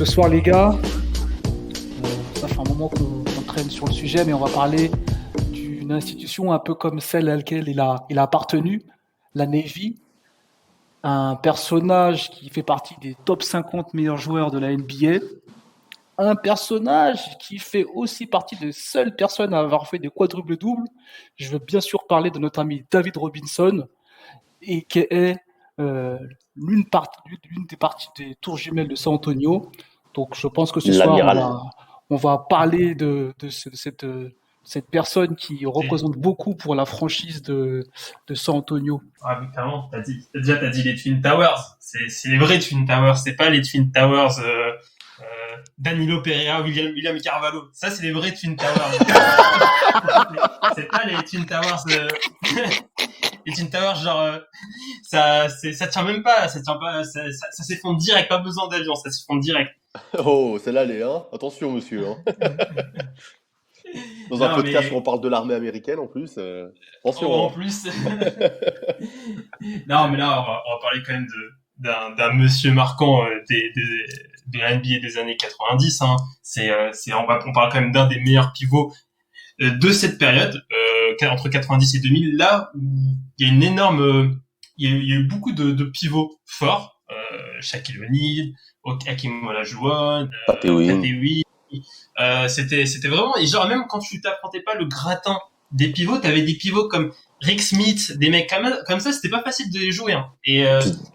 soir les gars. Ça fait un moment qu'on traîne sur le sujet, mais on va parler d'une institution un peu comme celle à laquelle il a appartenu, la Navy, un personnage qui fait partie des top 50 meilleurs joueurs de la NBA, un personnage qui fait aussi partie des seules personnes à avoir fait des quadruples-doubles. Je veux bien sûr parler de notre ami David Robinson, et qui est euh, l'une des parties des tours jumelles de San Antonio. Donc je pense que ce soir, L'amiral. on va parler cette personne qui Et- représente beaucoup pour la franchise de San Antonio. Ah, mais clairement, t'as dit les Twin Towers. C'est les vrais Twin Towers. C'est pas les Twin Towers, Danilo Pereira, William Carvalho. Ça, c'est les vrais Twin Towers. C'est pas les Twin Towers, les Twin Towers, genre, ça tient même pas, ça s'effondre direct, pas besoin d'avion, ça s'effondre direct. Oh, celle-là, elle est, hein. Attention, monsieur. Hein. Dans un Non, podcast mais- où on parle de l'armée américaine, en plus. Attention. En hein. plus. Non, mais là, on va parler quand même d'un monsieur marquant de la NBA des années 90. Hein. On parle quand même d'un des meilleurs pivots de cette période, entre 90 et 2000, là où il y a une énorme, il y a eu beaucoup de pivots forts, Shaquille O'Neal, Hakeem Olajuwon, Pat Ewing. c'était vraiment, et genre même quand tu t'affrontais pas le gratin des pivots, t'avais des pivots comme Rick Smith, des mecs comme ça, c'était pas facile de les jouer. Hein.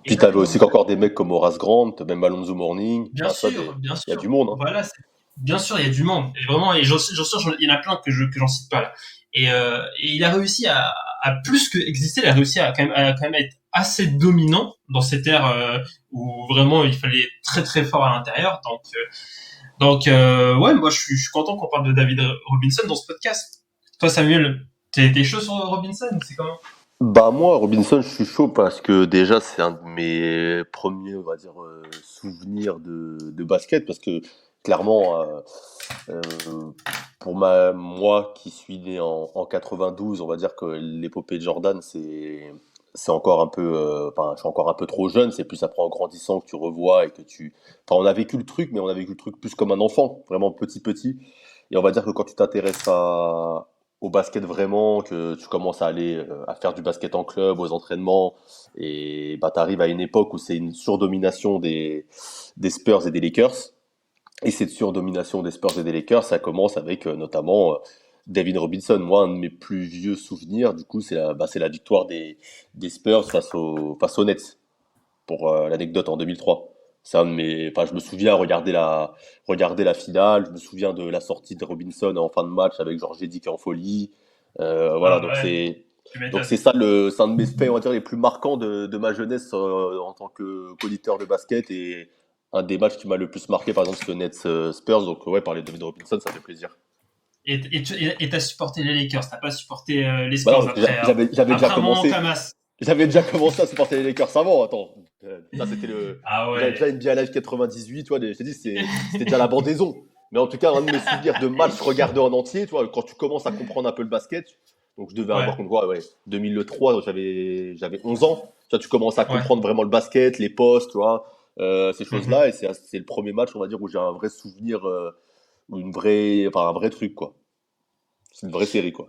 Puis t'avais aussi encore des mecs comme Horace Grant, même Alonzo Mourning. Bien Enfin, sûr, bien sûr. Il y a du monde. Hein. Voilà, bien sûr, il y a du monde. Et vraiment, et j'en suis sûr, il y en a plein que j'en cite pas là. Et il a réussi à plus que exister, il a réussi à quand même être assez dominant dans cette ère où vraiment il fallait être très très fort à l'intérieur. Donc ouais, moi je suis content qu'on parle de David Robinson dans ce podcast. Toi Samuel, t'es chaud sur Robinson, c'est comment? Bah moi, Robinson, je suis chaud parce que déjà, c'est un de mes premiers, on va dire, souvenirs de basket. Parce que clairement, euh, pour moi qui suis né en 92, on va dire que l'épopée de Jordan, c'est encore un peu, enfin, je suis encore un peu trop jeune. C'est plus après en grandissant que tu revois et que tu, enfin, on a vécu le truc, mais on a vécu le truc plus comme un enfant, vraiment petit. Et on va dire que quand tu t'intéresses au basket vraiment, que tu commences à aller à faire du basket en club, aux entraînements, et bah, tu arrives à une époque où c'est une surdomination des Spurs et des Lakers. Et cette surdomination des Spurs et des Lakers, ça commence avec notamment David Robinson. Moi, un de mes plus vieux souvenirs, du coup, c'est la victoire des Spurs face aux Nets, pour l'anecdote en 2003. C'est un de mes, enfin, je me souviens regarder la finale, je me souviens de la sortie de Robinson en fin de match avec Georges Eddy qui est en folie. Voilà, Ah, donc ouais, tu m'étonnes. c'est c'est un de mes faits, on va dire, les plus marquants de ma jeunesse en tant qu'auditeur de basket et un des matchs qui m'a le plus marqué, par exemple, c'est le Nets Spurs. Donc ouais, parler de David Robinson, ça fait plaisir. Et t'as supporté les Lakers, t'as pas supporté les Bah Spurs non, après. Hein. j'avais Après déjà un moment, commencé. Tamas. J'avais déjà commencé à supporter les Lakers avant, attends. Ça, c'était Ah j'avais ouais. déjà NBA Live 98, tu vois, je t'ai dit, c'était déjà la bandaison. Mais en tout cas, un de mes souvenirs de matchs regardés en entier, tu vois, quand tu commences à comprendre un peu le basket, donc je devais avoir, Ouais. comme quoi, ouais, 2003, donc j'avais 11 ans, tu vois, tu commences à Ouais. comprendre vraiment le basket, les postes, tu vois, ces Mhm. choses-là, et c'est le premier match, on va dire, où j'ai un vrai souvenir, ou enfin, un vrai truc, quoi. C'est une vraie série, quoi.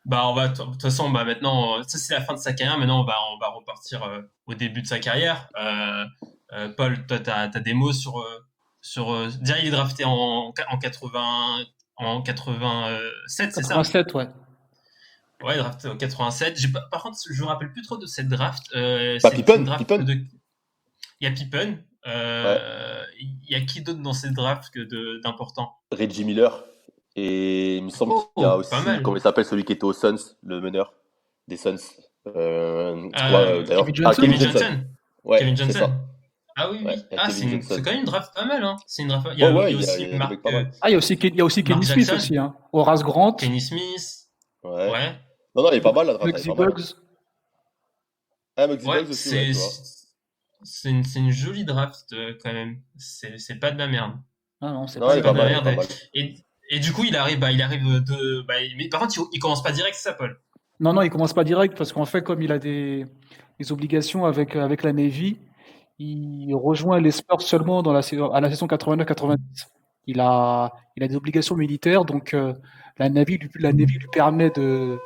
Bah de toute façon, bah maintenant, ça c'est la fin de sa carrière. Maintenant, on va repartir au début de sa carrière. Paul, toi, t'as des mots déjà, il est drafté en 87, c'est ça? 87, ouais. Ouais, drafté en 87. Par contre, je me rappelle plus trop de cette draft. Bah, C'est une Pippen, draft Pippen. Il y a Pippen. Ouais. Il y a qui d'autre dans cette draft d'important? Reggie Miller. Et il me semble qu'il y a Oh, aussi, pas mal. comment il s'appelle, celui qui était aux Suns, le meneur des Suns. D'ailleurs, Kevin Johnson. Kevin Johnson. Ouais, Kevin c'est Johnson. ça. Ah oui, Ouais, oui. il y a Ah, Kevin Johnson. c'est quand même une draft pas mal, hein. C'est une draft. Ouais, ouais, Il y a il aussi y a des mecs pas mal. Ah, il y a aussi Mark Kenny Smith Jackson. aussi, hein. Horace Grant, Kenny Smith. Ouais. Ouais. Non, non, il est pas mal la draft, elle est Muggsy pas mal. Bugs. Ah, Muggsy Ouais, Bugs aussi, ouais, tu vois. c'est une jolie draft quand même. C'est pas de la merde. Ah non, c'est Non, pas il est C'est pas pas de la mal, il est merde. pas mal. Et du coup, il arrive mais par contre, il commence pas direct, c'est ça, Paul. Non, non, il commence pas direct parce qu'en fait, comme il a des obligations avec la Navy, il rejoint les Spurs seulement à la saison 89-90. Il a des obligations militaires, donc la Navy lui permet de,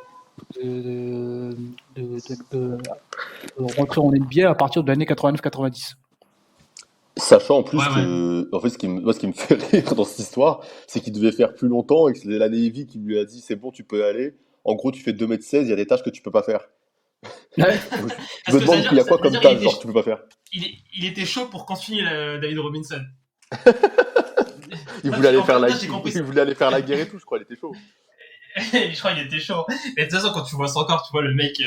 de rentrer en NBA à partir de l'année 89-90. Sachant en plus Ouais, ouais. que, en fait, ce qui me fait rire dans cette histoire, c'est qu'il devait faire plus longtemps et que c'est la Navy qui lui a dit c'est bon, tu peux aller. En gros, tu fais 2,16 m, il y a des tâches que tu peux pas faire. Ouais. Donc, je Parce me que ça veut demande, il y dire, a quoi ça veut comme dire tâche, genre, que tu peux pas faire? il était chaud pour continuer David Robinson. Il Là, voulait aller en fait, faire là, j'ai compris. il voulait aller faire la guerre et tout, je crois, il était chaud. Je crois qu'il était chaud. Mais de toute façon, quand tu vois son corps, tu vois le mec,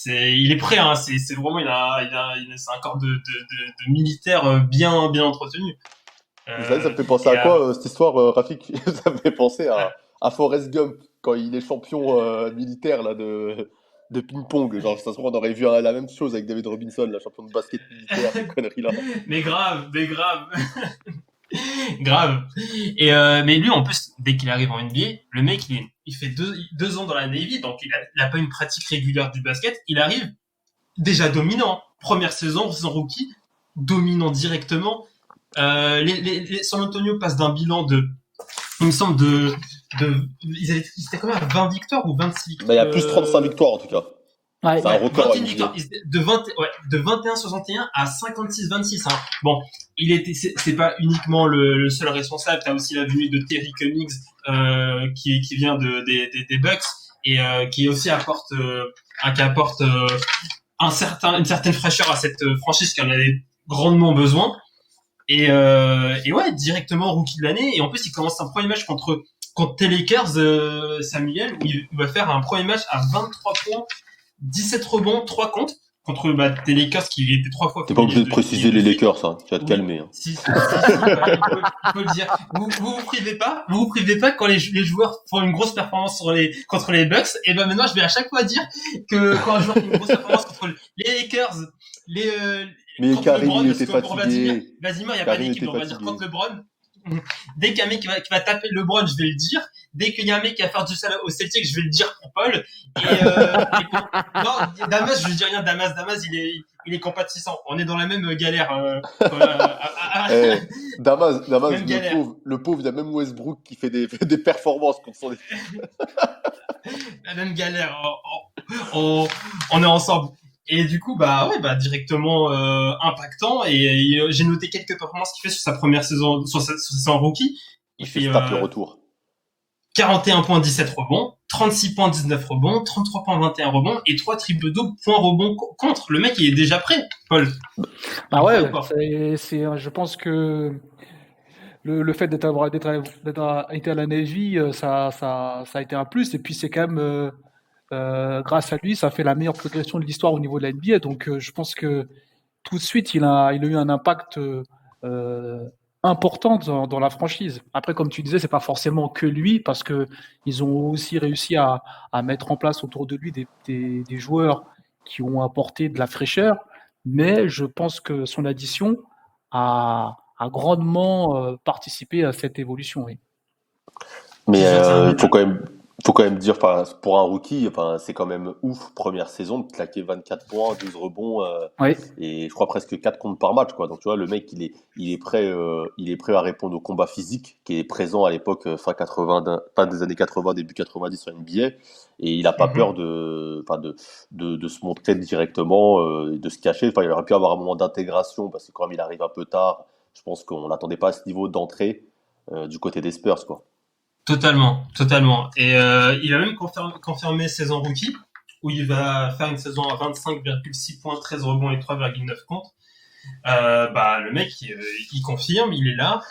il est prêt. Hein, c'est vraiment, c'est un corps de militaire bien entretenu. Vous savez, ça me fait penser Et à quoi, cette histoire, Rafik? Ça me fait penser à Forrest Gump, quand il est champion militaire là, de ping-pong. Genre, ça se trouve, on aurait vu la même chose avec David Robinson, la champion de basket militaire, ces conneries-là. mais grave. Grave. Mais lui, en plus, dès qu'il arrive en NBA, le mec, il fait deux ans dans la Navy, donc il a pas une pratique régulière du basket. Il arrive déjà dominant. Première saison rookie, dominant directement. Les San Antonio passent d'un bilan il me semble ils étaient quand même à 20 victoires ou 26 victoires. Bah, il y a plus 35 victoires, en tout cas. Ouais. C'est un record 21 NBA. victoires. De 21-61 à 56-26. Hein. Bon, c'est pas uniquement le seul responsable. T'as aussi la venue de Terry Cummings, qui vient des Bucks et qui aussi apporte une certaine fraîcheur à cette franchise qui en avait grandement besoin. Et ouais, directement rookie de l'année. Et en plus, il commence un premier match contre les Lakers, Samuel, où il va faire un premier match à 23 points, 17 rebonds, 3 comptes, contre des Lakers qui étaient 3 fois. T'es pas obligé de préciser les Lakers, hein. Tu vas te calmer. Hein. Si, il faut le dire. Vous vous privez pas quand les joueurs font une grosse performance contre les Bucks. Et ben maintenant, je vais à chaque fois dire que quand un joueur fait une grosse performance contre les Lakers, mais contre Karim, LeBron, il était parce que pour fatigué. Vladimir, il n'y a pas Karim d'équipe, était on va dire fatigué. contre LeBron. Dès qu'il y a un mec qui va taper LeBron, je vais le dire. Dès qu'il y a un mec qui va faire du sale au Celtic, je vais le dire pour Paul. Non, Damas, je dis rien, Damas, il est compatissant. On est dans la même galère. Damas, Même galère. le pauvre, il y a même Westbrook qui fait des performances contre son équipe. La même galère. On est ensemble. Et du coup, directement impactant. Et j'ai noté quelques performances qu'il fait sur sa première saison, sur sa saison rookie. Il fait le retour. 41 points, 17 rebonds, 36 points, 19 rebonds, 33 points, 21 rebonds et 3 triples-doubles points rebonds contre. Le mec, il est déjà prêt, Paul. Ah ouais, je pense que le fait d'être été à la Navy, ça a été un plus. Et puis c'est quand même grâce à lui, ça fait la meilleure progression de l'histoire au niveau de la NBA. Donc je pense que tout de suite, il a eu un impact important dans la franchise. Après, comme tu disais, c'est pas forcément que lui, parce que ils ont aussi réussi à mettre en place autour de lui des joueurs qui ont apporté de la fraîcheur. Mais je pense que son addition a grandement participé à cette évolution. Oui. Mais faut quand même dire, pour un rookie, c'est quand même ouf, première saison, de claquer 24 points, 12 rebonds, Oui. et je crois presque 4 comptes par match, quoi. Donc, tu vois, le mec, il est prêt à répondre au combat physique qui est présent à l'époque, fin des années 80, début 90 sur NBA, et il a pas peur de se montrer directement, et de se cacher. Enfin, il aurait pu avoir un moment d'intégration, parce que quand même, il arrive un peu tard. Je pense qu'on n'attendait pas à ce niveau d'entrée, du côté des Spurs, quoi. Totalement. Et il a même confirmé saison rookie, où il va faire une saison à 25,6 points, 13 rebonds et 3,9 comptes. Le mec, il confirme, il est là.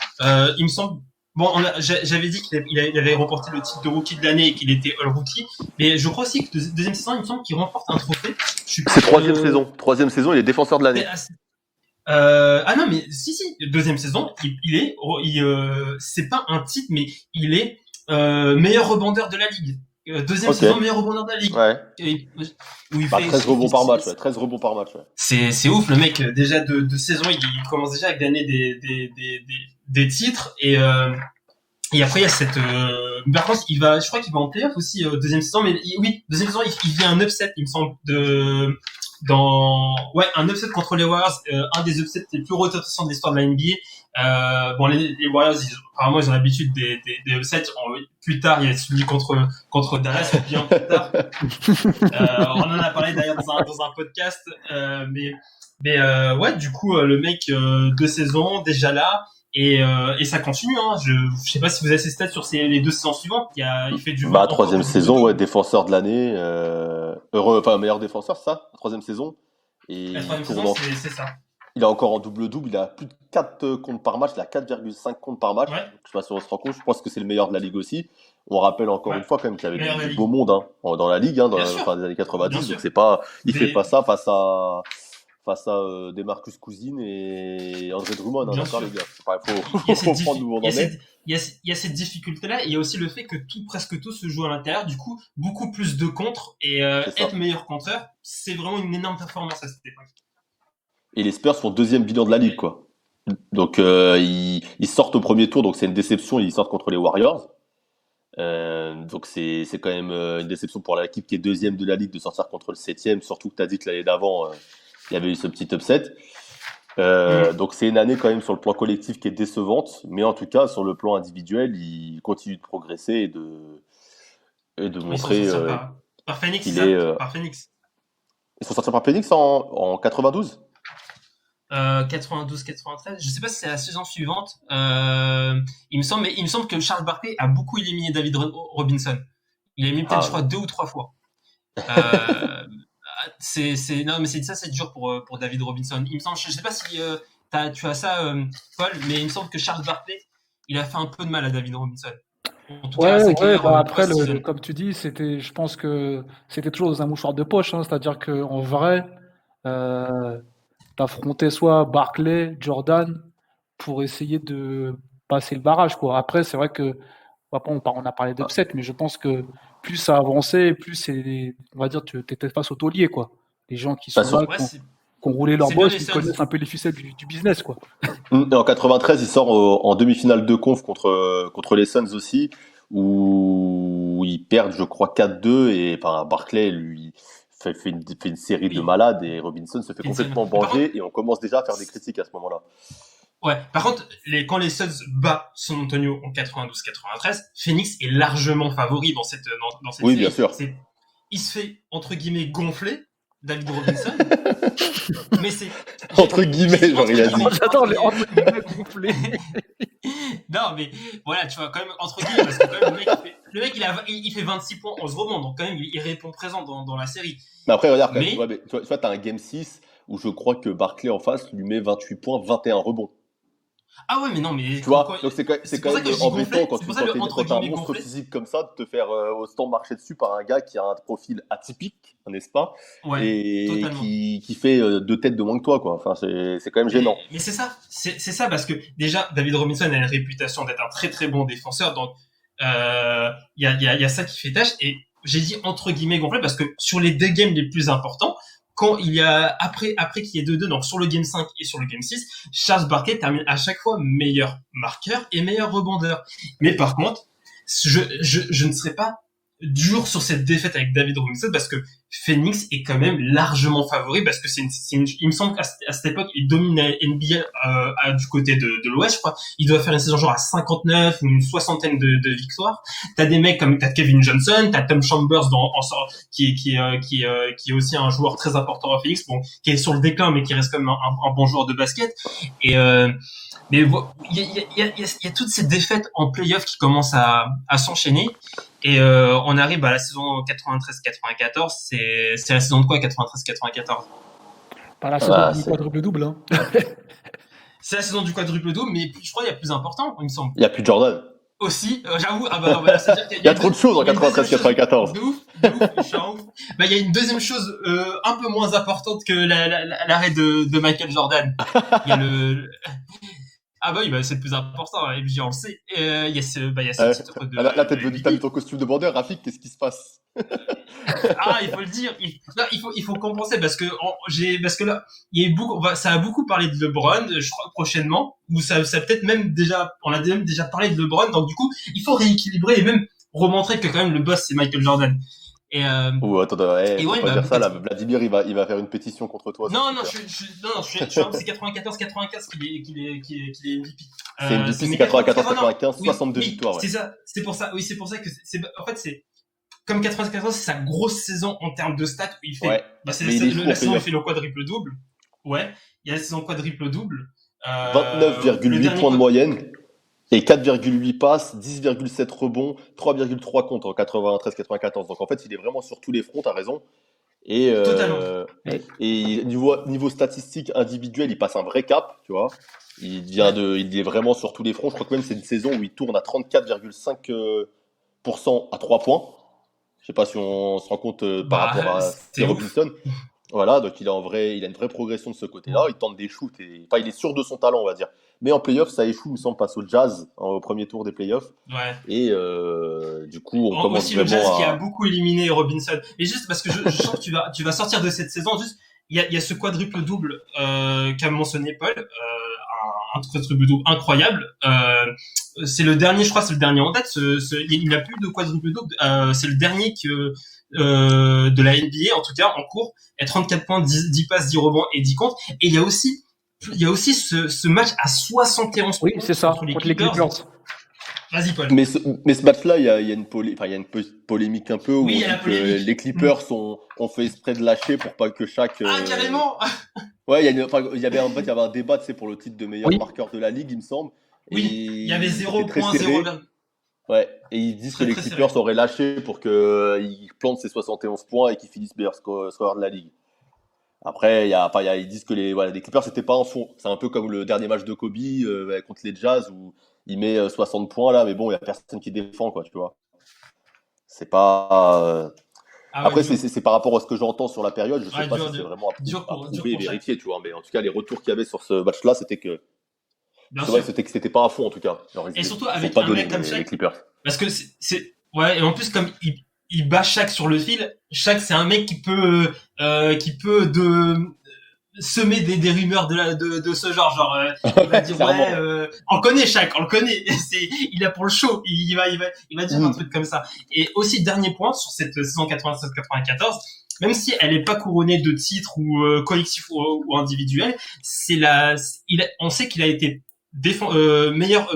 Il me semble. Bon, j'avais dit qu'il avait remporté le titre de rookie de l'année et qu'il était all rookie, mais je crois aussi que deuxième saison, il me semble qu'il remporte un trophée. C'est troisième saison. Troisième saison, il est défenseur de l'année. Non, mais si, deuxième saison, c'est pas un titre, mais il est meilleur rebondeur de la ligue. Deuxième saison, meilleur rebondeur de la ligue. Ouais. Où il 13 rebonds par match, 13 rebonds par match. Ouais. C'est ouf, le mec, déjà de saison, il commence déjà à gagner des titres, et après, il y a cette, par contre, je crois qu'il va en playoff aussi, deuxième saison, mais oui, deuxième saison, il vient un upset, il me semble, un upset contre les Warriors, un des upsets les plus retentissants de l'histoire de la NBA. Bon, les Warriors, apparemment, ils ont l'habitude des upsets. Plus tard, il y a celui contre Dallas, bien plus tard. On en a parlé d'ailleurs dans un podcast, ouais, du coup, le mec, 2 saisons, déjà là. Et ça continue, hein. Je sais pas si vous avez ces stats sur les 2 saisons suivantes. Il fait du Bah, 3e saison, ouais, défenseur de l'année, meilleur défenseur, c'est ça, 3e saison. Et la 3e saison, c'est ça. Il est encore en double-double, il a plus de 4 comptes par match, il a 4,5 comptes par match. Ouais. Je sais pas si on se rend compte, je pense que c'est le meilleur de la ligue aussi. On rappelle encore une fois quand même qu'il y avait du beau monde, hein, dans la ligue, hein, dans la fin des années 90. Donc c'est pas, fait pas ça face à Demarcus Cousins et André Drummond, hein, d'accord les gars. Faut prendre où on en est. Il y a cette difficulté-là, et il y a aussi le fait que presque tout se joue à l'intérieur, du coup, beaucoup plus de contres, et être meilleur contreur, c'est vraiment une énorme performance à cette époque. Et les Spurs font 2e bilan de la ligue, quoi. Donc ils sortent au premier tour, donc c'est une déception, ils sortent contre les Warriors. Donc c'est quand même une déception pour l'équipe qui est 2e de la ligue de sortir contre le 7e, surtout que tu as dit que l'année d'avant, il y avait eu ce petit upset. Donc c'est une année quand même sur le plan collectif qui est décevante, mais en tout cas sur le plan individuel, il continue de progresser et de montrer par Phoenix, qu'il est. Par Phoenix. Ils sont sortis par Phoenix en 92. 92-93, je sais pas si c'est la saison suivante. Il me semble que Charles Barkley a beaucoup éliminé David Robinson. Il a éliminé peut-être, je crois, 2 ou 3 fois. Non, mais c'est dur pour David Robinson. Il me semble, je sais pas si tu as ça, Paul, mais il me semble que Charles Barkley, il a fait un peu de mal à David Robinson. En tout cas, après, comme tu dis, je pense que c'était toujours dans un mouchoir de poche, hein, c'est-à-dire qu'en vrai, t'affrontais soit Barkley, Jordan, pour essayer de passer le barrage, quoi. Après, c'est vrai que, on a parlé d'upset, mais je pense que plus ça avançait, plus on va dire, tu étais face au taulier, quoi. Les gens qui sont là, qui ont roulé leur boss, qui connaissent un peu les ficelles du business, quoi. Et en 93, il sort en demi-finale de conf contre les Suns aussi, où ils perdent, je crois, 4-2, et Barkley, lui, fait une série de malades, et Robinson se fait complètement banger, et on commence déjà à faire des critiques à ce moment-là. Ouais, par contre, quand les Suns bat San Antonio en 92-93, Phoenix est largement favori dans cette oui, série. Bien sûr. Il se fait, entre guillemets, gonfler, David Robinson. Mais c'est... Entre guillemets, genre il a dit. J'adore les entre guillemets gonflés. Non, mais voilà, tu vois, quand même, entre guillemets, parce que quand même, le mec il fait 26 points en se rebond, donc quand même, il répond présent dans la série. Mais après, regarde, quand même, tu vois, t'as un Game 6 où je crois que Barkley en face lui met 28 points, 21 rebonds. Ah ouais, mais non, mais... Tu vois, donc c'est quand même embêtant quand tu as un monstre physique comme ça, de te faire autant marcher dessus par un gars qui a un profil atypique, n'est-ce pas? Ouais, et totalement. qui fait 2 têtes de moins que toi, quoi. Enfin, c'est quand même gênant. Mais c'est ça, parce que déjà, David Robinson a une réputation d'être un très très bon défenseur, donc il y a ça qui fait tâche, et j'ai dit entre guillemets gonflé parce que sur les 2 games les plus importants, quand il y a après qu'il y ait 2-2, donc sur le game 5 et sur le game 6, Charles Barkley termine à chaque fois meilleur marqueur et meilleur rebondeur. Mais par contre, je ne serais pas dur sur cette défaite avec David Robinson parce que Phoenix est quand même largement favori parce que il me semble qu'à cette époque il domine la NBA du côté de l'Ouest, je crois. Il doit faire une saison genre à 59 ou une soixantaine de victoires. T'as des mecs comme t'as Kevin Johnson, t'as Tom Chambers qui est aussi un joueur très important à Phoenix, bon, qui est sur le déclin mais qui reste quand même un bon joueur de basket. Et mais il y a toutes ces défaites en play-off qui commencent à s'enchaîner. Et on arrive à la saison 93-94, c'est la saison de quoi 93-94? Pas la saison du quadruple-double, hein. C'est la saison du quadruple-double, mais je crois qu'il y a plus important, il me semble. Il y a plus Jordan. Aussi, j'avoue, là, c'est-à-dire qu'il y a trop de choses en 93-94. De ouf, je suis un ouf. Bah, il y a une deuxième chose un peu moins importante que l'arrêt de Michael Jordan. Il y a Ah bah oui, c'est le plus important, et puis on le sait. Il y a ce titre de... Là, t'as mis ton costume de bandeur, Rafik, qu'est-ce qui se passe? Il faut le dire. Il faut compenser parce que là, il y a beaucoup, ça a beaucoup parlé de LeBron, je crois, prochainement, ou ça peut-être même déjà, on a même déjà parlé de LeBron, donc du coup, il faut rééquilibrer et même remontrer que quand même le boss c'est Michael Jordan. Et, Ou attends, et faut ouais, pas dire ça là. Vladimir, il va faire une pétition contre toi sur non, non, Twitter. je suis un c'est 94-95 qu'il est MVP. C'est MVP, Mais c'est 94-95, oui, 62 oui, victoires, ouais. c'est ça. C'est pour ça. Oui, c'est pour ça que en fait, c'est comme 94, c'est sa grosse saison en termes de stats où il fait, Ouais. c'est Mais il est fou la en saison où il playoff. fait le quadruple double. Ouais, il y a la saison quadruple double. Le 29,8 dernier points de moyenne et 4,8 passes, 10,7 rebonds, 3,3 comptes en 93-94. Donc en fait, il est vraiment sur tous les fronts, t'as raison. Et, totalement. niveau statistique individuel, il passe un vrai cap, tu vois. Il est vraiment sur tous les fronts. Je crois que même c'est une saison où il tourne à 34,5% à 3 points. Je sais pas si on se rend compte par rapport à C'est ouf. Robinson. Voilà, donc il a une vraie progression de ce côté-là. Il tente des shoots enfin, il est sûr de son talent, on va dire. Mais en playoff, ça échoue, il me semble, passe au Jazz au premier tour des playoffs. Ouais. Et du coup, on commence aussi le vraiment Jazz qui a beaucoup éliminé Robinson. Mais juste parce que je sens que tu vas sortir de cette saison. Juste, il y a ce quadruple double qu'a mentionné Paul, un quadruple double incroyable. C'est le dernier, je crois, c'est le dernier en date. Il n'a plus de quadruple double. C'est le dernier de la NBA, en tout cas en cours. Et 34 points, 10 passes, 10 rebonds et 10 comptes. Et il y a aussi ce match à 71 points. Oui, c'est ça, contre les Clippers. Vas-y, Paul. Mais ce match-là, il y a une polémique un peu où Oui, on dit que les Clippers ont fait exprès de lâcher pour pas que chaque. Ah, carrément. Ouais, il y avait un débat, tu sais, pour le titre de meilleur marqueur de la ligue, il me semble. Oui, il y avait 0.0. Ouais, et ils disent que les Clippers auraient lâché pour qu'ils plantent ses 71 points et qu'ils finissent meilleur scoreur de la ligue. Après, ils disent que les Clippers c'était pas en fond. C'est un peu comme le dernier match de Kobe contre les Jazz où il met 60 points là, mais bon, il y a personne qui défend, quoi, tu vois. C'est pas. Après, c'est par rapport à ce que j'entends sur la période. Je sais pas si c'est vraiment approuvé et vérifié, tu vois. Mais en tout cas, les retours qu'il y avait sur ce match-là, c'était que. C'est vrai que c'était pas à fond en tout cas. Genre, et surtout avec un mec comme Shaq. Parce que ouais, et en plus comme il bat Shaq sur le fil, Shaq c'est un mec qui peut semer des rumeurs de ce genre il va dire on connaît Shaq, on le connaît, il a pour le show, il va dire un truc comme ça. Et aussi dernier point sur cette saison 96-94, même si elle est pas couronnée de titres ou collectif ou individuel, on sait qu'il a été meilleur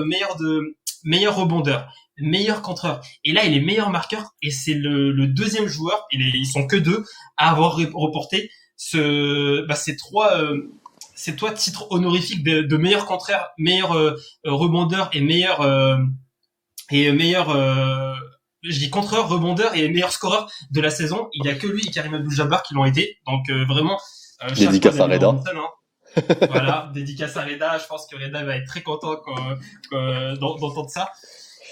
rebondeur, meilleur contreur, et là il est meilleur marqueur, et c'est le deuxième joueur, ils sont que deux à avoir reporté ces trois titres honorifiques de meilleur contreur, meilleur rebondeur et meilleur je dis contreur, rebondeur et meilleur scoreur de la saison. Il y a que lui et Karim Abdul-Jabbar qui l'ont été, donc vraiment dédicace à Reda. Voilà, dédicace à Reda. Je pense que Reda va être très content d'entendre ça.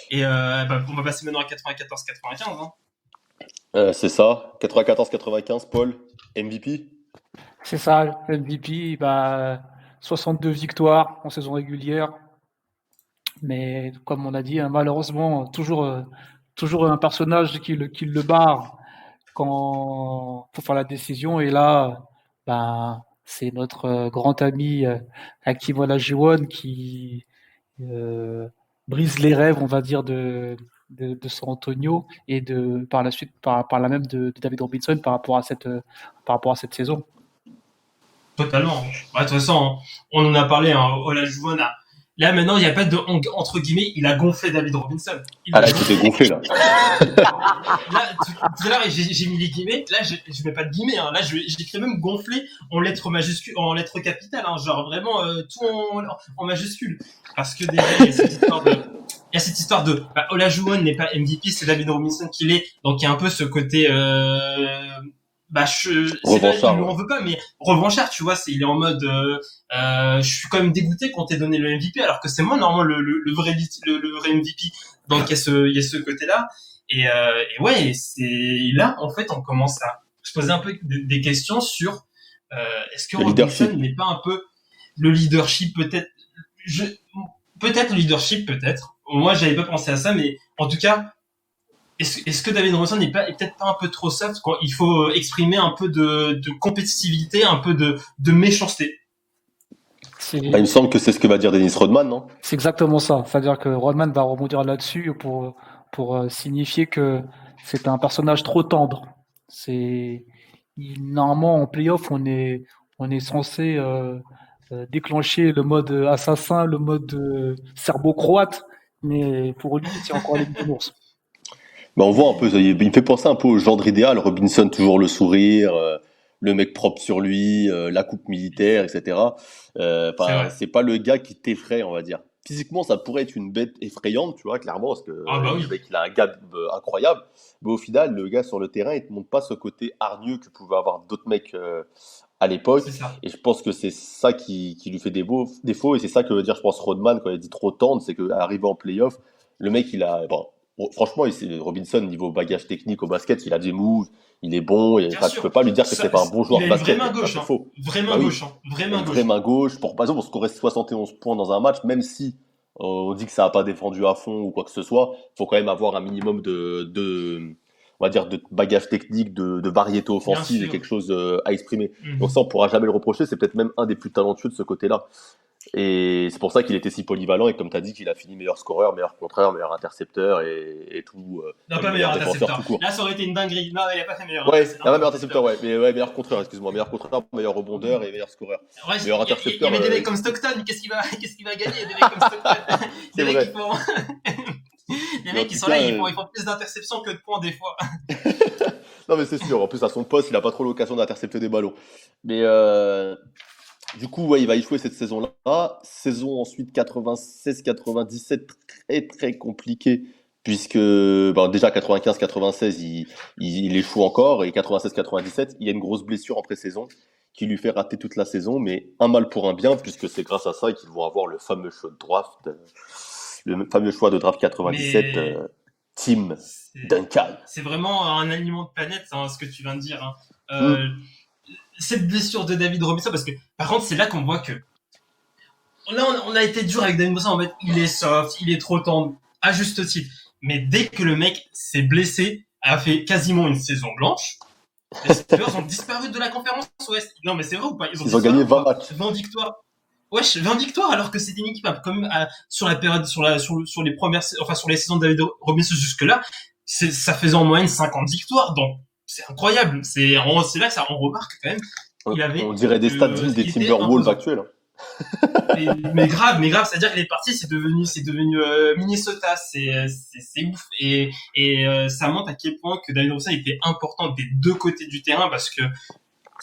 Et on va passer maintenant à 94-95. C'est ça, 94-95, Paul, MVP. C'est ça, MVP, 62 victoires en saison régulière. Mais comme on a dit, malheureusement, toujours un personnage qui le barre quand faut faire la décision. Et là, c'est notre grand ami Hakeem Olajuwon qui brise les rêves, on va dire, de San Antonio et par la suite par la même de David Robinson par rapport à cette saison. Totalement. De toute façon, on en a parlé. Olajuwon là maintenant, il n'y a pas de entre guillemets, il a gonflé David Robinson. Là, tu t'es gonflé là. Là, tout à l'heure, j'ai mis les guillemets. Là, je mets pas de guillemets. Là, j'écris même gonflé en lettres majuscules, en lettres capitales. Genre vraiment tout en majuscules. Parce que déjà, il y a cette histoire de Olajuwon n'est pas MVP, c'est David Robinson qui l'est. Donc il y a un peu ce côté revanchard, on veut pas, mais revanchard, tu vois, il est en mode je suis quand même dégoûté qu'on t'ait donné le MVP alors que c'est moi normalement le vrai MVP. Donc il y a ce côté là et ouais, c'est là en fait on commence à se poser un peu des questions sur est-ce que Robinson n'est pas un peu le leadership, peut-être le leadership, peut-être. Moi j'avais pas pensé à ça, mais en tout cas est-ce que David Robinson n'est peut-être pas un peu trop soft quand il faut exprimer un peu de compétitivité, un peu de méchanceté? Il me semble que c'est ce que va dire Dennis Rodman, non? C'est exactement ça. C'est-à-dire que Rodman va rebondir là-dessus pour signifier que c'est un personnage trop tendre. Normalement en playoff, on est censé déclencher le mode assassin, le mode serbo-croate, mais pour lui, c'est encore les bisounours. Bah, on voit un peu, il me fait penser un peu au genre idéal. Robinson, toujours le sourire, le mec propre sur lui, la coupe militaire, etc. C'est vrai. C'est pas le gars qui t'effraie, on va dire. Physiquement, ça pourrait être une bête effrayante, tu vois, clairement, parce que Ah bah oui. le mec, il a un gap incroyable. Mais au final, le gars sur le terrain, il te montre pas ce côté hargneux que pouvaient avoir d'autres mecs à l'époque. C'est ça. Et je pense que c'est ça qui lui fait des défauts. Et c'est ça que veut dire, je pense, Rodman, quand il dit trop tendre, c'est qu'arrivé en playoff, le mec, franchement, Robinson, niveau bagage technique au basket, il a des moves, il est bon. Bien Tu sûr. peux pas lui dire que c'est pas un bon joueur Il a de une vraie basket. main Ça, gauche, c'est hein. faux. Vraie Bah main oui, gauche, hein. Vraie il a main une gauche. vraie main gauche. Par exemple, pour scorer 71 points dans un match, même si on dit que ça n'a pas défendu à fond ou quoi que ce soit, faut quand même avoir un minimum on va dire, de bagage technique, de variété Bien offensive et sûr. quelque chose à exprimer. Mhm. Donc ça, on pourra jamais le reprocher. C'est peut-être même un des plus talentueux de ce côté-là. Et c'est pour ça qu'il était si polyvalent. Et comme tu as dit, qu'il a fini meilleur scoreur, meilleur contreur, meilleur intercepteur et tout. Non, Même pas meilleur meilleur défenseur tout intercepteur. court. Là, ça aurait été une dinguerie. Non, il a pas fait meilleur Ouais, intercepteur. meilleur intercepteur, ouais. Mais ouais, meilleur contreur, excuse-moi. Meilleur contreur, meilleur rebondeur et meilleur scoreur. Ouais, Meilleur il y intercepteur. avait des mecs comme Stockton. Qu'est-ce qu'il va gagner? Des mecs comme Stockton. C'est Des mecs vrai. qui font. Des Mais en mecs qui tout sont cas, là, ils font plus d'interceptions que de points des fois. non, mais c'est sûr. En plus, à son poste, il a pas trop l'occasion d'intercepter des ballons. Mais du coup, ouais, il va échouer cette saison-là. Saison ensuite 96-97, très très compliquée. Puisque déjà 95-96, il échoue encore. Et 96-97, il y a une grosse blessure en pré-saison qui lui fait rater toute la saison. Mais un mal pour un bien, puisque c'est grâce à ça qu'ils vont avoir le fameux choix de draft. Le fameux choix de draft 97, Mais Tim c'est Duncan. c'est vraiment un aliment de planète, hein, ce que tu viens de dire. Hein. Mm. Cette blessure de David Robinson, parce que par contre, c'est là qu'on voit que là, on a été dur avec David Robinson en mode il est soft, il est trop tendre, à juste titre. Mais dès que le mec s'est blessé, a fait quasiment une saison blanche, les Spurs ont disparu de la conférence Ouest. Non, mais c'est vrai ou pas? Ils ont gagné 20 matchs. 20 victoires. Wesh, 20 victoires alors que c'était une équipe comme sur la période sur les premières enfin sur les saisons de David Robinson jusque là, ça faisait en moyenne 50 victoires, donc c'est incroyable. C'est là que ça on remarque quand même. On dirait des stats des Timberwolves actuels. mais grave, c'est-à-dire que les parties c'est devenu Minnesota, c'est ouf et ça montre à quel point que David Robinson était important des deux côtés du terrain parce que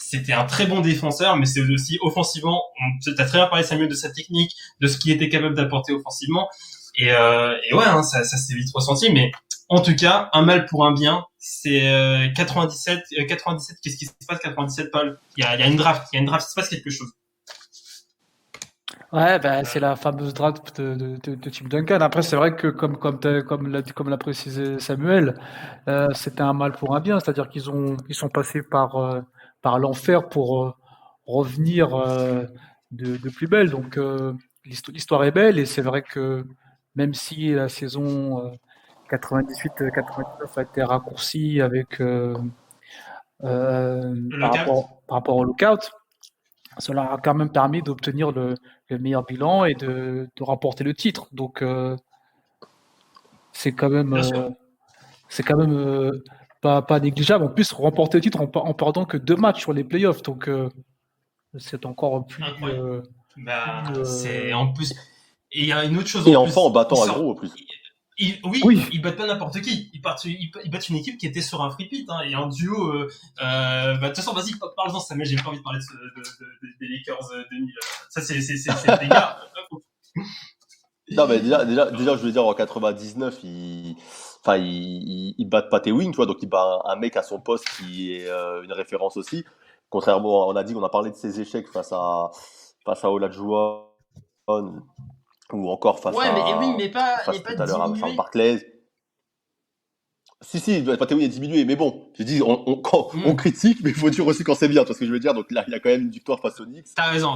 c'était un très bon défenseur, mais c'est aussi offensivement. T'as très bien parlé, Samuel, de sa technique, de ce qu'il était capable d'apporter offensivement. Et ouais, hein, ça s'est vite ressenti. Mais en tout cas, un mal pour un bien. C'est 97. Qu'est-ce qui se passe 97, Paul? Il y a une draft. Il se passe quelque chose. Ouais, c'est la fameuse draft de Tim Duncan. Après, c'est vrai que comme l'a précisé Samuel, c'était un mal pour un bien. C'est-à-dire qu'ils sont passés par l'enfer pour revenir de plus belle. Donc l'histoire est belle et c'est vrai que même si la saison 98-99 a été raccourcie avec par rapport au lockout, cela a quand même permis d'obtenir le meilleur bilan et de remporter le titre. Donc c'est quand même pas négligeable. En plus, remporter le titre en perdant que 2 matchs sur les playoffs. Donc c'est encore plus. C'est en plus. Et il y a une autre chose. Et enfin en battant Agro, en plus. Oui, ils battent pas n'importe qui. Ils battent une équipe qui était sur un free pit, hein, et un duo. De toute façon, vas-y, parle-en, Samuel. J'ai pas envie de parler des Lakers 2000. Ça, c'est des gars. Non, mais déjà, je veux dire, en 99, ils battent Pat Ewing, tu vois, donc il bat un mec à son poste qui est une référence aussi. Contrairement, on a parlé de ses échecs face à Olajuwon ou encore face à. Ouais, mais Ewing n'est pas tout à l'heure à diminué. Barclays. Si, Pat Ewing est diminué, mais bon, je dis, on critique, mais il faut dire aussi quand c'est bien, tu vois ce que je veux dire. Donc là, il y a quand même une victoire face aux Knicks. T'as raison.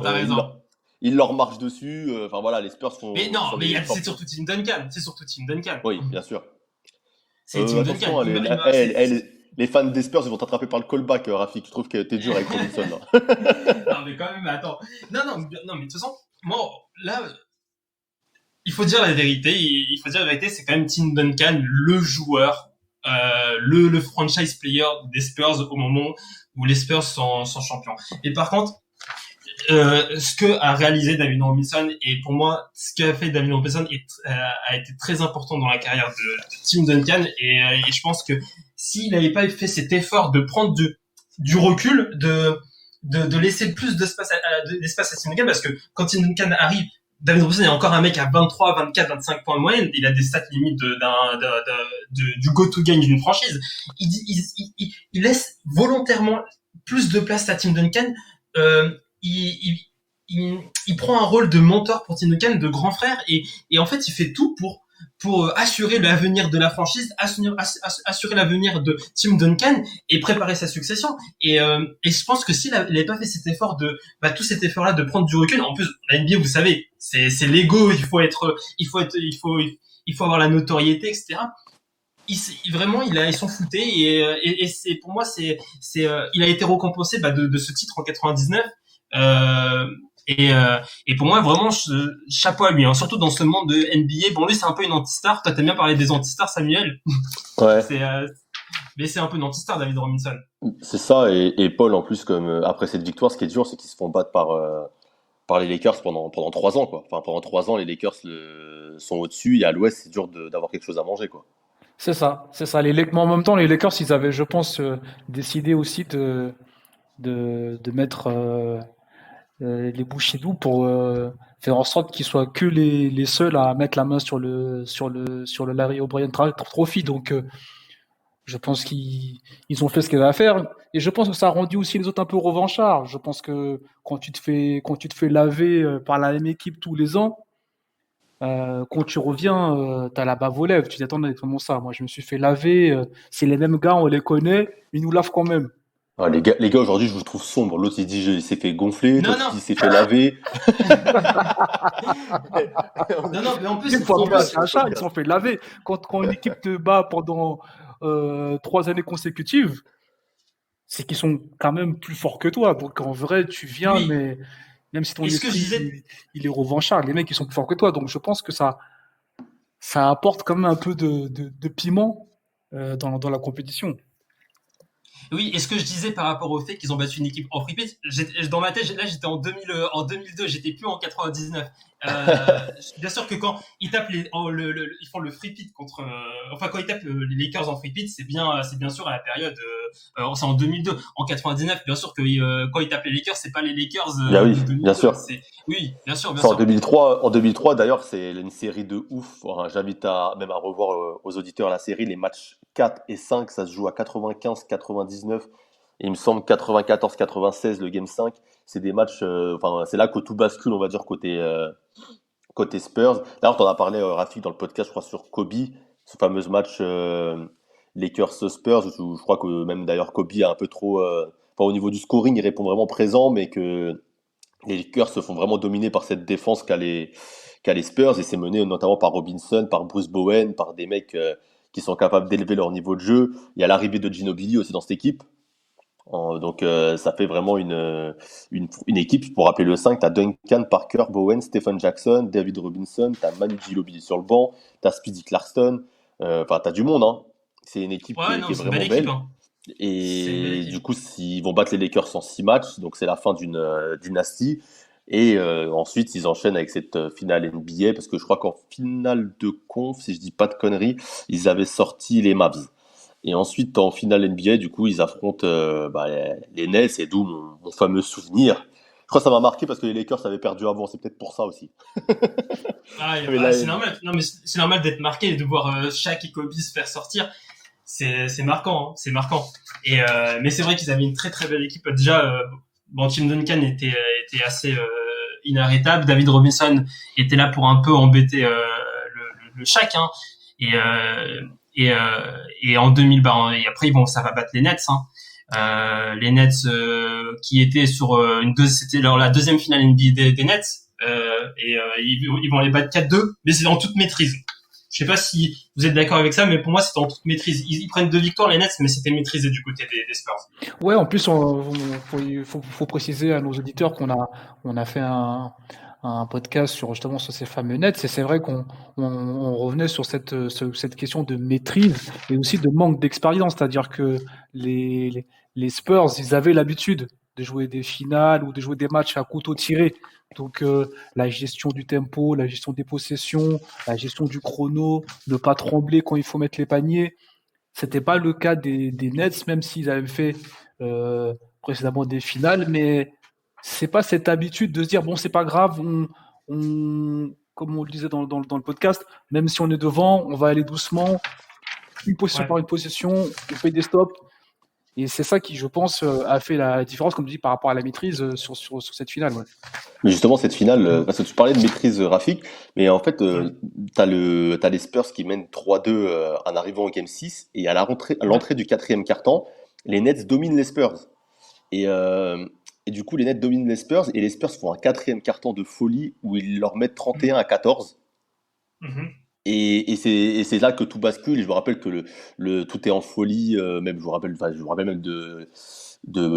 Il leur marche dessus. Enfin voilà, les Spurs sont. Mais non, mais c'est surtout Tim Duncan. Oui, bien sûr. C'est Tim Duncan. Les fans des Spurs, ils vont t'attraper par le callback, Rafik. Je trouve que t'es dur avec Robinson, là. Non, mais quand même, attends. Non, mais de toute façon, moi, là, il faut dire la vérité. C'est quand même Tim Duncan, le joueur le franchise player des Spurs au moment où les Spurs sont champions. Et par contre, ce que a réalisé David Robinson, et pour moi, ce qu'a fait David Robinson a été très important dans la carrière de Tim Duncan, et je pense que s'il n'avait pas fait cet effort de prendre du recul, de laisser plus d'espace à Tim Duncan, parce que quand Tim Duncan arrive, David Robinson est encore un mec à 23, 24, 25 points de moyenne. Il a des stats limites du go-to-game d'une franchise. Il laisse volontairement plus de place à Tim Duncan. Il prend un rôle de mentor pour Tim Duncan, de grand frère, et en fait, il fait tout pour assurer l'avenir de la franchise, assurer l'avenir de Tim Duncan et préparer sa succession. Et je pense que s'il n'avait pas fait cet effort tout cet effort-là de prendre du recul, en plus, la NBA, vous savez, c'est l'ego, il faut avoir la notoriété, etc. Ils s'en foutaient, et c'est, pour moi, il a été récompensé, de ce titre en 99. Et pour moi, vraiment, chapeau à lui, hein, surtout dans ce monde de NBA. Bon, lui, c'est un peu une anti-star. Toi, t'aimes bien parler des anti-stars, Samuel. Ouais. Mais c'est un peu une anti-star, David Robinson. C'est ça, et Paul, en plus, comme après cette victoire, ce qui est dur, c'est qu'ils se font battre par les Lakers pendant 3 ans, quoi. Enfin, pendant 3 ans, les Lakers sont au-dessus, et à l'ouest, c'est dur d'avoir quelque chose à manger, quoi. C'est ça. Mais en même temps, les Lakers, ils avaient, je pense, décidé aussi de mettre les bouchées doubles pour faire en sorte qu'ils soient que les seuls à mettre la main sur le Larry O'Brien Trophy. Donc, je pense qu'ils ont fait ce qu'ils avaient à faire, et je pense que ça a rendu aussi les autres un peu revanchards. Je pense que quand tu te fais laver par la même équipe tous les ans, quand tu reviens, t'as la bave aux lèvres. Tu dis, attendez, comment ça? Moi, je me suis fait laver. C'est les mêmes gars, on les connaît, ils nous lavent quand même. Ah, les gars aujourd'hui, je vous trouve sombre. L'autre, il dit il s'est fait gonfler, Non, l'autre, non. il s'est fait laver. Non, mais en plus, Une fois bien, c'est un chat, ils se sont fait laver. Quand une équipe te bat pendant 3 années consécutives, c'est qu'ils sont quand même plus forts que toi. Donc en vrai, tu viens, oui. mais même si ton Et ce que je esprit disais, il est revanchard, les mecs ils sont plus forts que toi. Donc je pense que ça apporte quand même un peu de piment dans la compétition. oui, et ce que je disais par rapport au fait qu'ils ont battu une équipe en free pit, dans ma tête, là, j'étais en 2002, j'étais plus en 99. Bien sûr que quand ils tapent ils font le free pit contre, quand ils tapent les Lakers en free pit, c'est bien sûr à la période, c'est en 2002. En 99, bien sûr que quand ils tapent les Lakers, c'est pas les Lakers Bien oui, de 2002. bien sûr. Oui, bien sûr. En 2003, d'ailleurs, c'est une série de ouf. Enfin, j'invite même à revoir aux auditeurs la série. Les matchs 4 et 5, ça se joue à 95-99. Et il me semble 94-96, le Game 5. C'est des matchs. C'est là que tout bascule, on va dire, côté Spurs. D'ailleurs, tu en as parlé, Rafik, dans le podcast, je crois, sur Kobe, ce fameux match Lakers-Spurs, où je crois que même d'ailleurs Kobe a un peu trop. Au niveau du scoring, il répond vraiment présent, mais que les Lakers se font vraiment dominer par cette défense qu'a les Spurs, et c'est mené notamment par Robinson, par Bruce Bowen, par des mecs qui sont capables d'élever leur niveau de jeu. Il y a l'arrivée de Ginobili aussi dans cette équipe. Donc ça fait vraiment une équipe. Pour rappeler le 5, tu as Duncan, Parker, Bowen, Stephen Jackson, David Robinson, tu as Manu Ginobili sur le banc, tu as Speedy Clarkson. Tu as du monde, hein. C'est une équipe qui est vraiment belle. Équipe, hein. Et du coup, ils vont battre les Lakers en 6 matchs, donc c'est la fin d'une dynastie. Et ensuite, ils enchaînent avec cette finale NBA, parce que je crois qu'en finale de conf, si je dis pas de conneries, ils avaient sorti les Mavs. Et ensuite, en finale NBA, du coup, ils affrontent les Nets, et d'où mon fameux souvenir. Je crois que ça m'a marqué parce que les Lakers avaient perdu avant, c'est peut-être pour ça aussi. C'est normal. Non, mais c'est normal d'être marqué et de voir Shaq et Kobe se faire sortir. C'est marquant, hein, c'est marquant. Et mais c'est vrai qu'ils avaient une très très belle équipe. Déjà, Tim Duncan était assez inarrêtable. David Robinson était là pour un peu embêter le Shaq, hein. Et en 2000, et après ça va battre les Nets, hein. Les Nets qui étaient sur c'était la deuxième finale NBA des Nets, et ils vont les battre 4-2, mais c'est en toute maîtrise. Je sais pas si vous êtes d'accord avec ça, mais pour moi, c'était en toute maîtrise. Ils prennent 2 victoires, les Nets, mais c'était maîtrisé du côté des Spurs. Ouais, en plus, faut préciser à nos auditeurs qu'on a fait un un podcast sur ces fameux Nets, et c'est vrai qu'on revenait sur cette question de maîtrise et aussi de manque d'expérience, c'est-à-dire que les Spurs, ils avaient l'habitude de jouer des finales ou de jouer des matchs à couteau tiré. Donc la gestion du tempo, la gestion des possessions, la gestion du chrono, ne pas trembler quand il faut mettre les paniers, c'était pas le cas des Nets, même s'ils avaient fait précédemment des finales, mais c'est pas cette habitude de se dire bon, c'est pas grave, comme on le disait dans le podcast, même si on est devant, on va aller doucement, une position Ouais. par une position, on fait des stops. Et c'est ça qui, je pense, a fait la différence, comme tu dis, par rapport à la maîtrise sur cette finale. Ouais. Mais justement, cette finale, parce que tu parlais de maîtrise Rafik, mais en fait, t'as les Spurs qui mènent 3-2 en arrivant au Game 6, et à l'entrée du quatrième quart-temps, les Nets dominent les Spurs. Et du coup, les Nets dominent les Spurs, et les Spurs font un quatrième quart-temps de folie où ils leur mettent 31-14. Mhm. Et c'est là que tout bascule. Et je me rappelle que tout est en folie. Même je me rappelle même de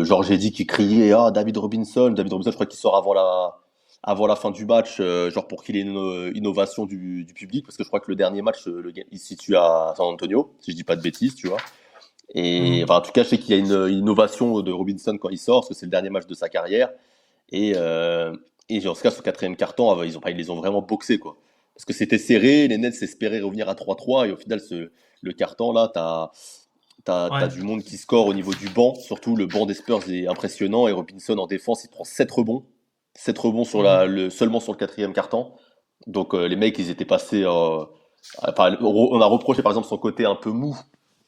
Georges Eddy qui criait David Robinson. David Robinson, je crois qu'il sort avant la fin du match, genre pour qu'il ait une ovation du public, parce que je crois que le dernier match, il se situe à San Antonio, si je dis pas de bêtises, tu vois. Et enfin, en tout cas, je sais qu'il y a une ovation de Robinson quand il sort, parce que c'est le dernier match de sa carrière. Et en tout cas, ce quatrième carton, ils les ont vraiment boxés, quoi. Parce que c'était serré, les Nets espéraient revenir à 3-3, et au final, le carton, là, t'as du monde qui score au niveau du banc. Surtout, le banc des Spurs est impressionnant, et Robinson en défense, il prend 7 rebonds. 7 rebonds seulement sur le quatrième carton. Donc, les mecs, ils étaient passés. Enfin, on a reproché, par exemple, son côté un peu mou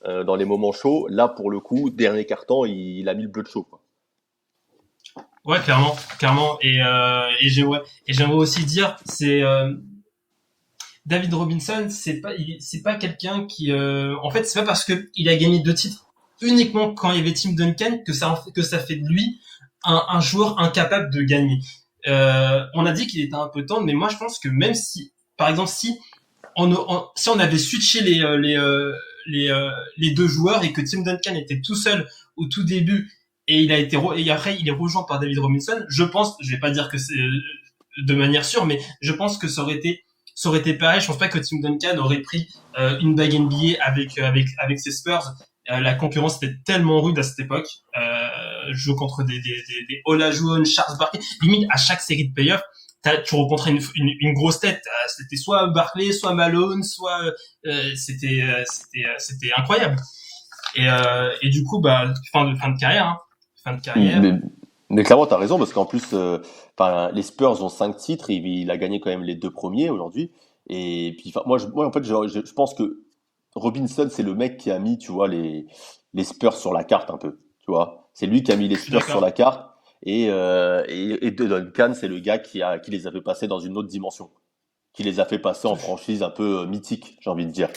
dans les moments chauds. Là, pour le coup, dernier carton, il a mis le bleu de chaud, quoi. Ouais, clairement. Et j'aimerais aussi dire, c'est David Robinson, c'est pas quelqu'un qui, en fait, c'est pas parce que il a gagné 2 titres uniquement quand il y avait Tim Duncan que ça fait de lui un joueur incapable de gagner. On a dit qu'il était un peu tendre, mais moi je pense que même si, par exemple, si on avait switché les deux joueurs et que Tim Duncan était tout seul au tout début et et après il est rejoint par David Robinson, je pense, je vais pas dire que c'est de manière sûre, mais je pense que ça aurait été pareil. Je pense pas que Tim Duncan aurait pris une bague NBA avec ses Spurs. La concurrence était tellement rude à cette époque. Jouer contre des Olajuwon, Charles Barkley, limite à chaque série de playoffs, tu rencontrais une grosse tête. C'était soit Barkley, soit Malone, soit c'était incroyable. Et du coup, bah fin de carrière. Hein. Fin de carrière. Mais clairement, tu as raison, parce qu'en plus, les Spurs ont 5 titres, et il a gagné quand même les 2 premiers aujourd'hui. Et puis, moi, en fait, je pense que Robinson, c'est le mec qui a mis, tu vois, les Spurs sur la carte un peu. Tu vois, c'est lui qui a mis les Spurs sur la carte. Et Duncan, c'est le gars qui les a fait passer dans une autre dimension, qui les a fait passer en franchise un peu mythique, j'ai envie de dire.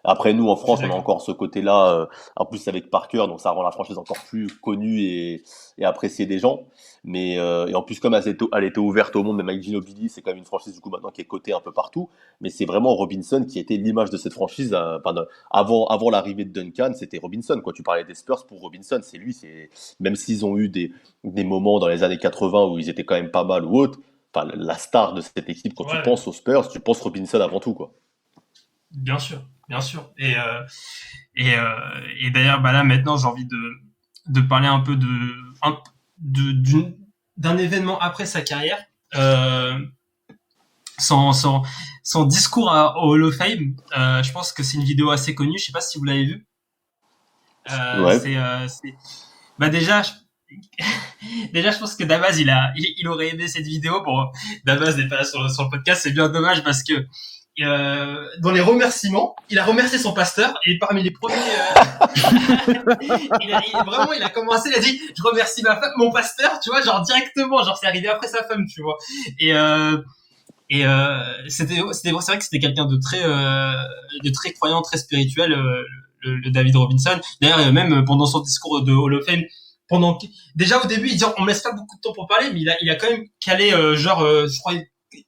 Après, nous, en France, on a encore ce côté-là, en plus avec Parker, donc ça rend la franchise encore plus connue et appréciée des gens. Mais et en plus, comme elle était ouverte au monde, même avec Ginobili, c'est quand même une franchise du coup maintenant qui est cotée un peu partout. Mais c'est vraiment Robinson qui était l'image de cette franchise. Avant l'arrivée de Duncan, c'était Robinson, quoi. Tu parlais des Spurs pour Robinson, c'est lui. Même s'ils ont eu des moments dans les années 80 où ils étaient quand même pas mal ou autre. Enfin, la star de cette équipe, quand tu penses aux Spurs, tu penses Robinson avant tout, quoi. Bien sûr. Et d'ailleurs, bah là maintenant, j'ai envie de parler un peu d'un événement après sa carrière, son discours au Hall of Fame. Je pense que c'est une vidéo assez connue. Je sais pas si vous l'avez vue. Bah déjà, je pense que Damas, il aurait aimé cette vidéo. Bon, Damas n'est pas là sur le podcast, c'est bien dommage parce que dans les remerciements, il a remercié son pasteur et parmi les premiers, il a commencé, il a dit, je remercie mon pasteur, tu vois, genre directement, genre c'est arrivé après sa femme, tu vois. C'est vrai que c'était quelqu'un de très croyant, très spirituel, le David Robinson. D'ailleurs, même pendant son discours de Hall of Fame, déjà au début, il dit on me laisse pas beaucoup de temps pour parler, mais il a quand même calé je crois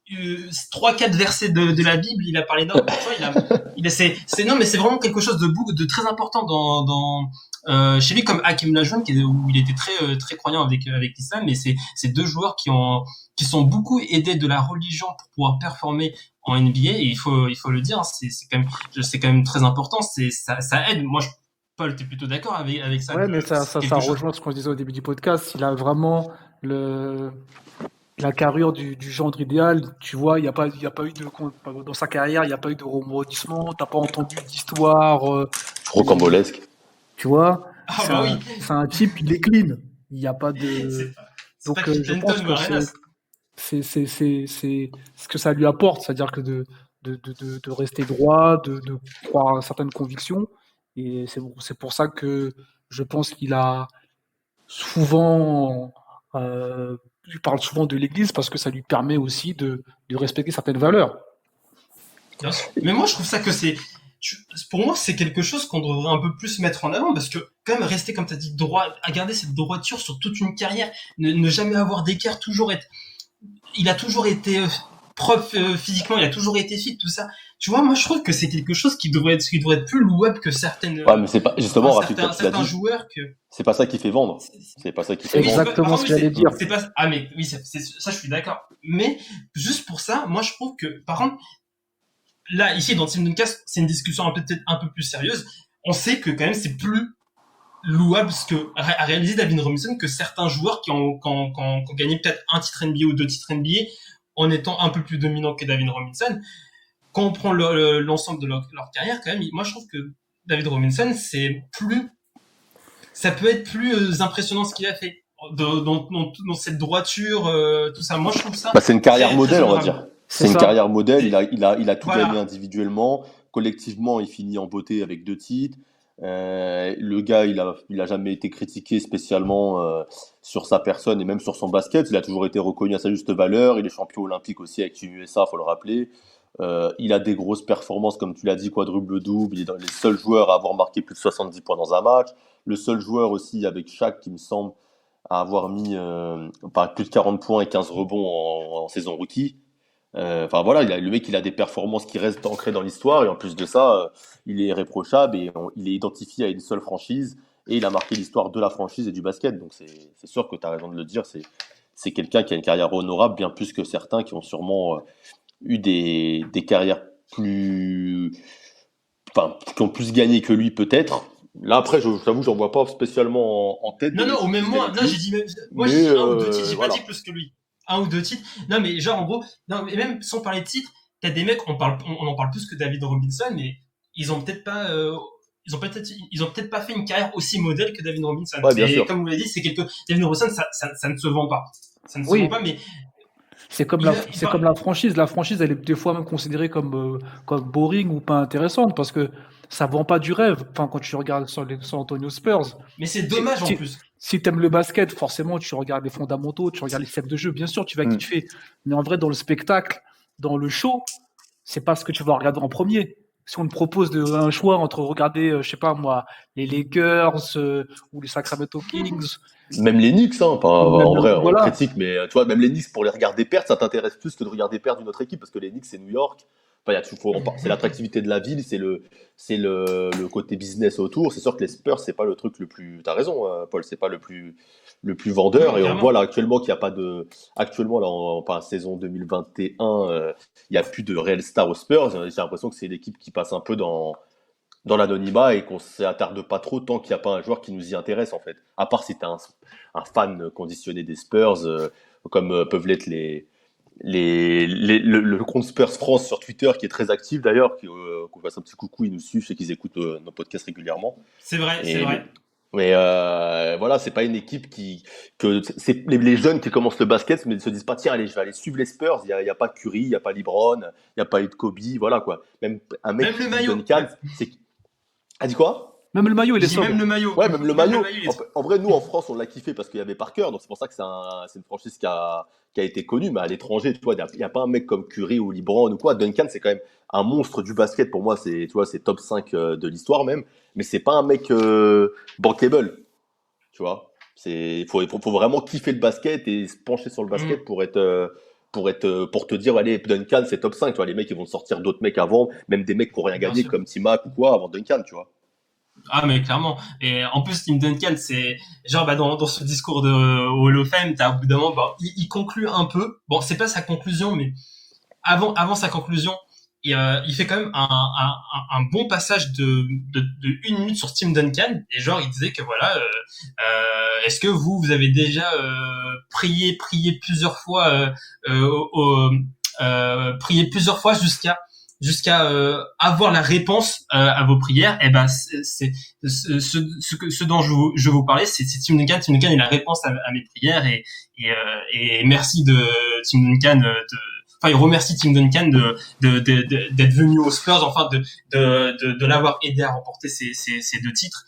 3-4 versets de la Bible, il a parlé d'un, tu vois, non, mais c'est vraiment quelque chose de très important chez lui, comme Hakim Olajuwon, où il était très croyant avec l'islam, mais c'est deux joueurs qui sont beaucoup aidés de la religion pour pouvoir performer en NBA, et il faut le dire, c'est quand même très important, ça aide. Moi, Paul, t'es plutôt d'accord avec ça? Ouais, mais ça C'est quelque chose. rejoint ce qu'on disait au début du podcast. Il a vraiment la carrure du gendre idéal. Tu vois, il y a pas eu dans sa carrière, il n'y a pas eu de rebondissement. T'as pas entendu d'histoire. Où- Rocambolesque. tu vois, Ah bah oui, c'est un type, il est clean. Il n'y a pas c'est de. pas, c'est pas Donc, Kit je pense Harington ou que Arenas. c'est ce que ça lui apporte, c'est-à-dire que de rester droit, de croire à certaines convictions. Et c'est pour ça que je pense qu'il a souvent, il parle souvent de l'Église parce que ça lui permet aussi de respecter certaines valeurs. Bien sûr. Mais moi, je trouve ça pour moi, c'est quelque chose qu'on devrait un peu plus mettre en avant, parce que quand même rester, comme tu as dit, droit, à garder cette droiture sur toute une carrière, ne jamais avoir d'écart, il a toujours été prof physiquement, il a toujours été fit, tout ça. Tu vois, moi, je trouve que c'est quelque chose qui devrait être plus louable que Ouais, mais c'est pas, justement, Rafik, comme tu l'as certains dit, joueurs que. c'est pas ça qui fait vendre. C'est pas ça qui fait C'est Oui, vendre. exactement par ce contre, que j'allais dire. c'est pas. Ah mais oui, ça, je suis d'accord. Mais juste pour ça, moi, je trouve que, par contre, là, ici, dans Team Duncast, c'est une discussion peut-être un peu plus sérieuse. On sait que quand même, c'est plus louable à réaliser David Robinson que certains joueurs qui ont gagné peut-être un titre NBA ou 2 titres NBA en étant un peu plus dominants que David Robinson. Quand on prend l'ensemble de leur carrière, quand même, moi, je trouve que David Robinson, ça peut être plus impressionnant ce qu'il a fait. Dans cette droiture, tout ça. Moi, je trouve ça Bah, c'est une carrière très, très modèle, on va honorable. dire. C'est C'est une ça. carrière modèle. Il a tout Voilà. gagné individuellement. Collectivement, il finit en beauté avec 2 titres. Le gars, il a jamais été critiqué spécialement sur sa personne et même sur son basket. Il a toujours été reconnu à sa juste valeur. Il est champion olympique aussi avec Team USA, faut le rappeler. Il a des grosses performances, comme tu l'as dit, quadruple-double. Il est dans les seuls joueurs à avoir marqué plus de 70 points dans un match. Le seul joueur aussi avec Shaq, qui me semble, à avoir mis plus de 40 points et 15 rebonds en saison rookie. Enfin voilà, le mec, il a des performances qui restent ancrées dans l'histoire, et en plus de ça, il est irréprochable, et il est identifié à une seule franchise, et il a marqué l'histoire de la franchise et du basket. Donc c'est sûr que tu as raison de le dire, c'est quelqu'un qui a une carrière honorable, bien plus que certains qui ont sûrement eu des carrières plus, enfin, qui ont plus gagné que lui peut-être. Là après, je t'avoue, j'en vois pas spécialement en tête. Non, au même moi, non, j'ai dit, moi, Mais, j'ai dit 1 ou 2 titres, j'ai voilà. pas dit plus que lui. 1 ou 2 titres. Non, mais genre, en gros, non, mais même sans parler de titres, t'as des mecs, on en parle plus que David Robinson, mais ils ont peut-être pas, ils ont peut-être pas fait une carrière aussi modèle que David Robinson. Ouais, bien Et sûr. comme vous l'avez dit, David Robinson, ça ne se vend pas. Ça ne se Oui. vend pas, mais C'est comme la franchise. La franchise, elle est des fois même considérée comme boring ou pas intéressante parce que ça vend pas du rêve. Enfin, quand tu regardes sur les San Antonio Spurs, mais c'est dommage en si, plus. si tu aimes le basket, forcément, tu regardes les fondamentaux, tu regardes les systèmes de jeu. Bien sûr, tu vas kiffer. Mais en vrai, dans le spectacle, dans le show, c'est pas ce que tu vas regarder en premier. Si on te propose un choix entre regarder, je sais pas moi, les Lakers ou les Sacramento Kings, Même les Knicks, hein, même, en vrai, on voilà. critique, mais tu vois, même les Knicks, pour les regarder perdre, ça t'intéresse plus que de regarder perdre une autre équipe, parce que les Knicks, c'est New York. Enfin, c'est l'attractivité de la ville, c'est le côté business autour. C'est sûr que les Spurs, c'est pas le truc le plus. T'as raison, Paul, c'est pas le plus vendeur. Non, Et on carrément. voit là actuellement qu'il n'y a pas de. Actuellement, là, en saison 2021, il n'y a plus de réel star aux Spurs. J'ai l'impression que c'est l'équipe qui passe un peu dans l'anonymat et qu'on s'attarde pas trop tant qu'il n'y a pas un joueur qui nous y intéresse en fait. À part si tu es un fan conditionné des Spurs, comme peuvent l'être le compte Spurs France sur Twitter qui est très actif d'ailleurs, qu'on fasse un petit coucou, ils nous suivent, je sais qu'ils écoutent nos podcasts régulièrement. C'est vrai, Et- c'est vrai. Mais voilà, c'est pas une équipe que c'est les jeunes qui commencent le basket, mais ils se disent pas tiens allez je vais aller suivre les Spurs. Il y a pas Curry, il y a pas LeBron, il y a pas eu de Kobe, voilà quoi. Même un mec Même le qui maillot. Duncan, c'est a dit quoi? Même le maillot, il est J'ai sobre. même le maillot. Ouais, même le maillot. il est- En vrai, nous en France, on l'a kiffé parce qu'il y avait Parker, donc c'est pour ça que c'est une franchise qui a été connue. Mais à l'étranger, tu vois, il y a pas un mec comme Curry ou LeBron ou quoi. Duncan, c'est quand même un monstre du basket. Pour moi, tu vois, c'est top 5 de l'histoire même. Mais c'est pas un mec bankable, tu vois. Faut vraiment kiffer le basket et se pencher sur le basket pour te dire, allez, Duncan, c'est top 5, tu vois. Les mecs, ils vont sortir d'autres mecs avant, même des mecs qui n'ont rien Bien gagné, sûr. comme T-Mac ou quoi, avant Duncan, tu vois. Ah mais clairement. Et en plus Tim Duncan, c'est genre dans ce discours de Hall of Fame, t'as au bout d'un moment, il conclut un peu. Bon, c'est pas sa conclusion, mais avant sa conclusion, il fait quand même un bon passage de 1 minute sur Tim Duncan. Et genre il disait que voilà, est-ce que vous avez déjà prié plusieurs fois prié plusieurs fois jusqu'à avoir la réponse à vos prières. Et ben c'est ce dont je vous parlais, c'est Tim Duncan. Tim Duncan est la réponse à mes prières, et merci de Tim Duncan enfin il remercie Tim Duncan d'être venu aux Spurs, enfin de l'avoir aidé à remporter ces 2 titres.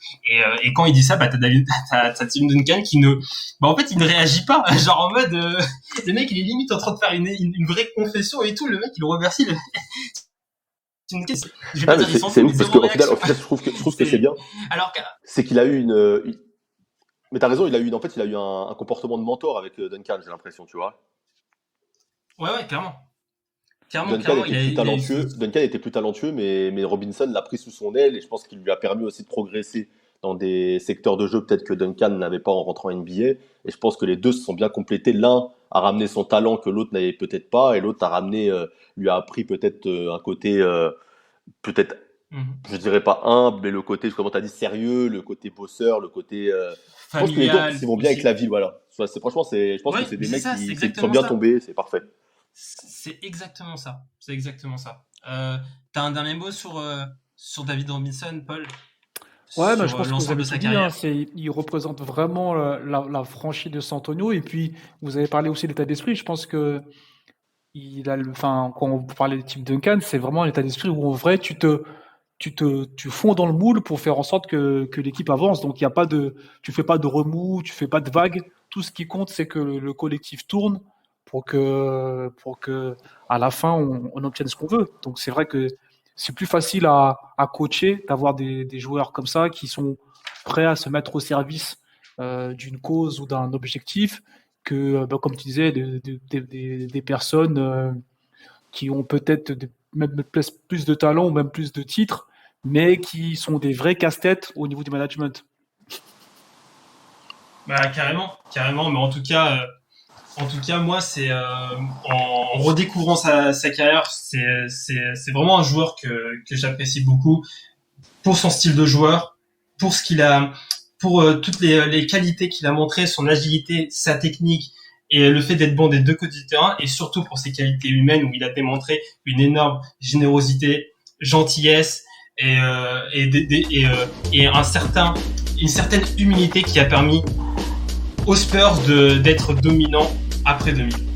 Et quand il dit ça, t'as Tim Duncan qui ne en fait il ne réagit pas, genre en mode le mec il est limite en train de faire une vraie confession et tout. Le mec il le remercie. Je vais pas Ah, mais dire c'est ouf, parce zéro qu'au final, réaction. je trouve que c'est bien. Alors que, C'est qu'il a eu mais t'as raison, en fait, il a eu un comportement de mentor avec Duncan, j'ai l'impression, tu vois. ouais, clairement. Clairement, Duncan était plus talentueux, mais Robinson l'a pris sous son aile et je pense qu'il lui a permis aussi de progresser dans des secteurs de jeu peut-être que Duncan n'avait pas en rentrant en NBA. Et je pense que les deux se sont bien complétés. L'un a ramené son talent que l'autre n'avait peut-être pas, et l'autre lui a appris peut-être un côté, peut-être, je dirais pas humble, mais le côté, comment t'as dit, sérieux, le côté bosseur, le côté. Je pense que les deux familial, ils vont bien avec aussi. la ville, voilà. Franchement, je pense Ouais, que c'est mais des c'est mecs ça, c'est qui sont exactement bien ça. tombés, c'est parfait. C'est exactement ça. C'est exactement ça. T'as un dernier mot sur David Robinson, Paul? Ouais, bah, je Sur pense que vous l'ensemble avez de tout sa dit, hein. carrière? Il représente vraiment la franchise de San Antonio. Et puis, vous avez parlé aussi de l'état d'esprit. Je pense que enfin, quand on parlait de Tim Duncan, c'est vraiment un état d'esprit où en vrai, tu fonds dans le moule pour faire en sorte que l'équipe avance. Donc, il y a pas tu fais pas de remous, tu fais pas de vagues. Tout ce qui compte, c'est que le collectif tourne pour que, à la fin, on obtienne ce qu'on veut. Donc, c'est vrai que c'est plus facile à coacher d'avoir des joueurs comme ça qui sont prêts à se mettre au service d'une cause ou d'un objectif que, comme tu disais, des personnes qui ont peut-être même plus de talent ou même plus de titres, mais qui sont des vrais casse-têtes au niveau du management. Bah carrément. Mais en tout cas, moi, c'est en redécouvrant sa carrière, c'est vraiment un joueur que j'apprécie beaucoup pour son style de joueur, pour ce qu'il a, pour toutes les qualités qu'il a montrées, son agilité, sa technique et le fait d'être bon des 2 côtés du terrain, et surtout pour ses qualités humaines où il a démontré une énorme générosité, gentillesse et une certaine humilité qui a permis aux Spurs d'être dominants après 2000.